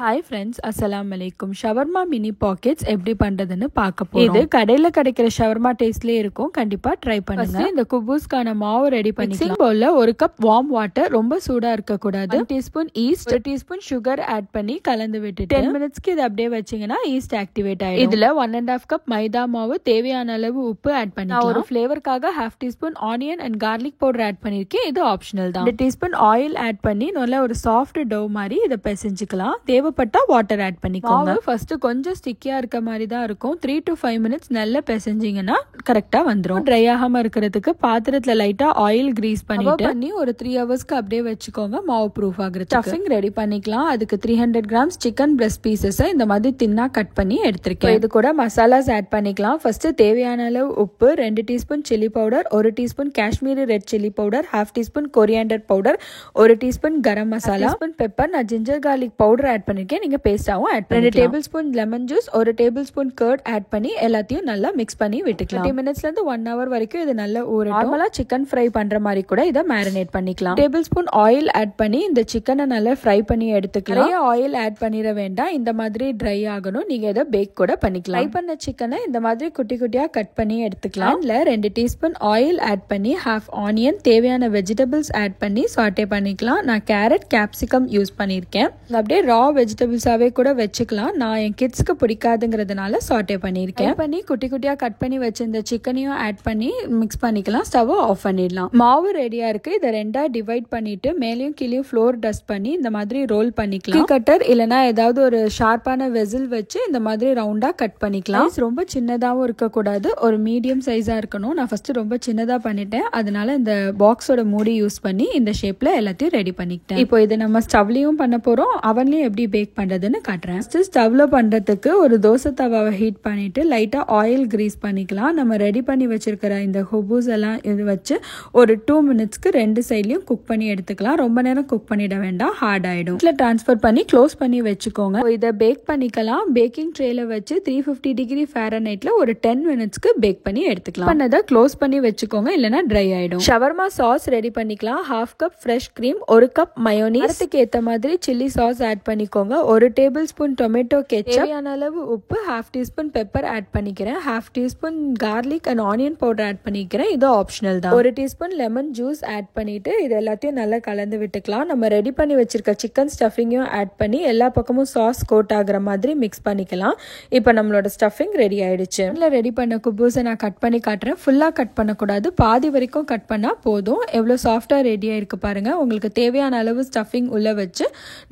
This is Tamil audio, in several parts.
ஹாய் ஃப்ரெண்ட்ஸ், அஸ்ஸலாமு அலைக்கும். ஷவர்மா மினி பாக்கெட்ஸ் எப்படி பண்ணுறதுன்னு பார்க்க போகிறோம். இது கடையில் கிடைக்கிற ஷவர்மா டேஸ்ட்லேயே இருக்கும். கண்டிப்பாக ட்ரை பண்ணுங்க. இந்த குபூஸ்க்கான மாவு ரெடி பண்ணிக்கலாம். பவுலில் 1 கப் வார்ம் வாட்டர், ரொம்ப சூடாக இருக்கக்கூடாது. 1 teaspoon yeast, 1 teaspoon sugar add பண்ணி கலந்து விட்டுட்டு 10 மினிட்ஸ்க்கு இது அப்படியே வச்சிங்கன்னா ஈஸ்ட் ஆக்டிவேட் ஆகிடும். இதில் 1.5 கப் மைதா மாவு, தேவையான அளவு உப்பு ஆட் பண்ணி ஒரு ஃப்ளேவருக்காக 1/2 teaspoon onion and garlic powder add பண்ணியிருக்கேன். இது ஆப்ஷனல் தான். 2 டீஸ்பூன் ஆயில் ஆட் பண்ணி நல்லா ஒரு சாஃப்ட் டவ் மாதிரி இதை பிசைஞ்சுக்கலாம். தேவைப்பட்டா வாட்டர் ஆட் பண்ணிக்கோங்க. ஃபர்ஸ்ட் கொஞ்சம் ஸ்டிக்கியா இருக்க மாதிரி தான் இருக்கும். 3 to 5 மினிட்ஸ் நல்லா பிசைஞ்சிங்கன்னா கரெக்டா வந்துடும். ட்ரை ஆகாம இருக்கிறதுக்கு பாத்திரத்துல லைட்டா ஆயில் கிரீஸ் பண்ணி ஒரு 3 ஹவர்ஸ்க்கு அப்படியே வச்சுக்கோங்க. மாவு ப்ரூஃப் ஆகுறது. ஸ்டஃபிங் ரெடி பண்ணிக்கலாம். அதுக்கு 300 கிராம்ஸ் சிக்கன் பிரெஸ்ட் பீசஸ் இந்த மாதிரி தின்னா கட் பண்ணி எடுத்திருக்கேன். இது கூட மசாலாஸ் ஆட் பண்ணிக்கலாம். ஃபர்ஸ்ட் தேவையான அளவு உப்பு, 2 teaspoon chilli powder, 1 teaspoon Kashmiri red chilli powder, 1/2 teaspoon coriander powder, 1 teaspoon garam masala, pepper, நான் ஜிஞ்சர் கார்லிக் பவுடர் ஆட் பண்ணிருக்கேன். நீங்க பேஸ்டாவும் ஆட் பண்ணி 2 tablespoon lemon juice, 1 tablespoon curd add பண்ணி எல்லாத்தையும் நல்லா மிக்ஸ் பண்ணி விட்டுக்கலாம். 30 மினிட்ஸ்ல இருந்து 1 ஹவர் வரைக்கும் இது நல்லா ஊறட்டும். நார்மலா சிக்கன் ஃப்ரை பண்ற மாதிரி கூட இதை மேரினேட் பண்ணிக்கலாம். டேபிள் ஸ்பூன் ஆயில் ஆட் பண்ணி இந்த சிக்கனை நல்லா ஃப்ரை பண்ணி எடுத்துக்கலாம். ஆயில் ஆட் பண்ணிட வேண்டாம். இந்த மாதிரி ட்ரை ஆகணும். நீங்க இதை பேக் கூட பண்ணிக்கலாம். ஃப்ரை பண்ண சிக்கனை இந்த மாதிரி குட்டி குட்டியா கட் பண்ணி எடுத்துக்கலாம். இல்ல 2 டீஸ்பூன் ஆயில் ஆட் பண்ணி 1/2 ஆனியன், தேவையான வெஜிடபிள்ஸ் ஆட் பண்ணி சாட்டே பண்ணிக்கலாம். நான் கேரட், கேப்சிகம் யூஸ் பண்ணிருக்கேன். அப்படியே ரா வெஜிடபிள்ஸாவே கூட வச்சுக்கலாம். நான் என் கிட்ஸ்க்கு பிடிக்காதுங்கிறதுனால சாட்டே பண்ணிருக்கேன். பண்ணி குட்டி குட்டியா கட் பண்ணி வச்சிருந்த சிக்கனையும் ஆட் பண்ணி மிக்ஸ் பண்ணிக்கலாம். ஸ்டவ் ஆஃப் பண்ணிடலாம். மாவு ரெடியா இருக்கு. இதை 2ஆ டிவைட் பண்ணிட்டு மேலையும் கீழயும் ஃப்ளோர் டஸ்ட் பண்ணி இந்த மாதிரி ரோல் பண்ணிக்கலாம். கட்டர் இல்லனா ஏதாவது ஒரு ஷார்ப்பான வெசில் வச்சு இந்த மாதிரி ரவுண்டா கட் பண்ணிக்கலாம். ரொம்ப சின்னதாவும் இருக்கக்கூடாது, ஒரு மீடியம் சைஸா இருக்கணும். நான் ஃபர்ஸ்ட் ரொம்ப சின்னதா பண்ணிட்டேன். அதனால இந்த பாக்ஸோட மூடி யூஸ் பண்ணி இந்த ஷேப்ல எல்லாத்தையும் ரெடி பண்ணிக்கிட்டேன். இப்போ இது நம்ம ஸ்டவ்லயும் பண்ண போறோம். அவன்லயும் எப்படி பேக் பண்றதுன்னு காட்டுறேன். ஸ்டவ்ல பண்றதுக்கு ஒரு தோசை தவாவை ஹீட் பண்ணிட்டு லைட்டா ஆயில் கிரீஸ் பண்ணிக்கலாம். நம்ம ரெடி பண்ணி வச்சிருக்கிற இந்த ஹுபூஸ் எல்லாம் இது வச்சு ஒரு 2 மினிட்ஸ்க்கு 2 சைட்லயும் குக் பண்ணி எடுத்துக்கலாம். ரொம்ப நேரம் குக் பண்ணிட வேண்டாம், ஹார்ட் ஆயிடும். டிரான்ஸ்ஃபர் பண்ணி க்ளோஸ் பண்ணி வச்சுக்கோங்க. இதை பேக் பண்ணிக்கலாம். பேக்கிங் ட்ரேல வச்சு 350 டிகிரி ஃபாரன்ஹைட்ல ஒரு 10 மினிட்ஸ்க்கு பேக் பண்ணி எடுத்துக்கலாம். பண்ணதை க்ளோஸ் பண்ணி வச்சுக்கோங்க, இல்லைன்னா ட்ரை ஆயிடும். ஷவர்மா சாஸ் ரெடி பண்ணிக்கலாம். 1/2 cup fresh cream, 1 cup mayonnaise, அதுக்கு ஏத்த மாதிரி சில்லி சாஸ் ஆட் பண்ணிக்கோங்க. 1 டேபிள் ஸ்பூன் டொமேட்டோ கெச்சப், தேவையான அளவு உப்பு, 1/2 டீஸ்பூன் பெப்பர் ஆட் பண்ணிக்கிறேன். 1/2 teaspoon garlic and onion powder add பண்ணிக்கிறேன். இது ஆப்ஷனல் தான். 1 டீஸ்பூன் லெமன் ஜூஸ் ஆட் பண்ணிட்டு இது எல்லாத்தையும் நல்லா கலந்து விட்டுக்கலாம். நம்ம ரெடி பண்ணி வச்சிருக்க சிக்கன் ஸ்டஃபிங்கையும் ஆட் பண்ணி எல்லா பக்கமும் சாஸ் கோட் ஆகுற மாதிரி மிக்ஸ் பண்ணிக்கலாம். இப்போ நம்மளோட ஸ்டஃபிங் ரெடி ஆயிடுச்சு. ரெடி பண்ண குபூஸை நான் கட் பண்ணி காட்டுறேன். ஃபுல்லா கட் பண்ணக்கூடாது, பாதி வரைக்கும் கட் பண்ணா போதும். எவ்வளவு சாஃப்டா ரெடியா இருக்கு பாருங்க. உங்களுக்கு தேவையான அளவு ஸ்டஃபிங் உள்ள வச்சு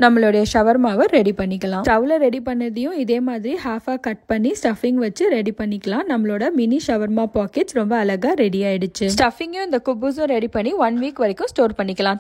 நம்மளுடைய ஷவர்மாவை ரெடி பண்ணிக்கலாம். ஸ்டவ்ல ரெடி பண்ணதையும் இதே மாதிரி ஹாஃபா கட் பண்ணி ஸ்டஃபிங் வச்சு ரெடி பண்ணிக்கலாம். நம்மளோட மினி ஷவர்மா பாக்கெட்ஸ் ரொம்ப அழகா ரெடி ஆயிடுச்சு. ஸ்டஃபிங்கும் இந்த குபூஸும் ரெடி பண்ணி 1 வீக் வரைக்கும் ஸ்டோர் பண்ணிக்கலாம்.